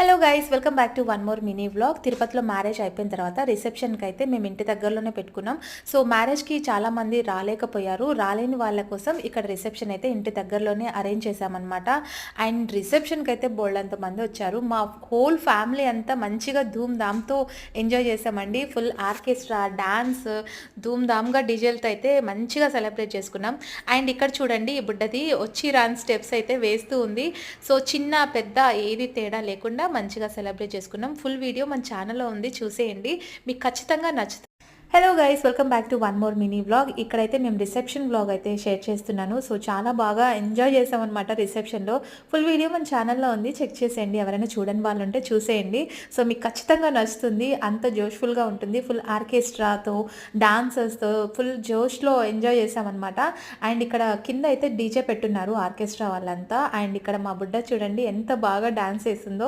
Hello guys, welcome back to one more mini vlog. తిరుపతిలో marriage అయిపోయిన తర్వాత రిసెప్షన్కి అయితే మేము ఇంటి దగ్గరలోనే పెట్టుకున్నాం. సో మ్యారేజ్కి చాలామంది రాలేకపోయారు. రాలేని వాళ్ళ కోసం ఇక్కడ రిసెప్షన్ అయితే ఇంటి దగ్గరలోనే అరేంజ్ చేశామన్నమాట. అండ్ రిసెప్షన్కి అయితే బోల్డంత మంది వచ్చారు. మా హోల్ ఫ్యామిలీ అంతా మంచిగా ధూమ్ ధామ్తో ఎంజాయ్ చేసామండి. ఫుల్ ఆర్కెస్ట్రా, డాన్స్, ధూమ్ ధామ్గా డీజేలతో అయితే మంచిగా సెలబ్రేట్ చేసుకున్నాం. అండ్ ఇక్కడ చూడండి, ఈ బుడ్డది వచ్చి రాని స్టెప్స్ అయితే వేస్తూ ఉంది. సో చిన్న పెద్ద ఏది తేడా లేకుండా మంచిగా సెలబ్రేట్ చేసుకున్నాం. ఫుల్ వీడియో మన ఛానల్లో ఉంది, చూసేయండి, మీకు ఖచ్చితంగా నచ్చుతుంది. Hello guys, welcome back to one more mini vlog. ఇక్కడైతే మేము రిసెప్షన్ వ్లాగ్ అయితే షేర్ చేస్తున్నాను. సో చాలా బాగా ఎంజాయ్ చేసామన్నమాట రిసెప్షన్లో. ఫుల్ వీడియో మన ఛానల్లో ఉంది, చెక్ చేసేయండి. ఎవరైనా చూడని వాళ్ళు ఉంటే చూసేయండి. సో మీకు ఖచ్చితంగా నచ్చుతుంది. అంత జోష్ఫుల్గా ఉంటుంది. ఫుల్ ఆర్కెస్ట్రాతో, డాన్సర్స్తో ఫుల్ జోష్లో ఎంజాయ్ చేసామన్నమాట. అండ్ ఇక్కడ కింద అయితే డీజే పెట్టున్నారు ఆర్కెస్ట్రా వాళ్ళంతా. అండ్ ఇక్కడ మా బుడ్డ చూడండి ఎంత బాగా డాన్స్ చేస్తుందో.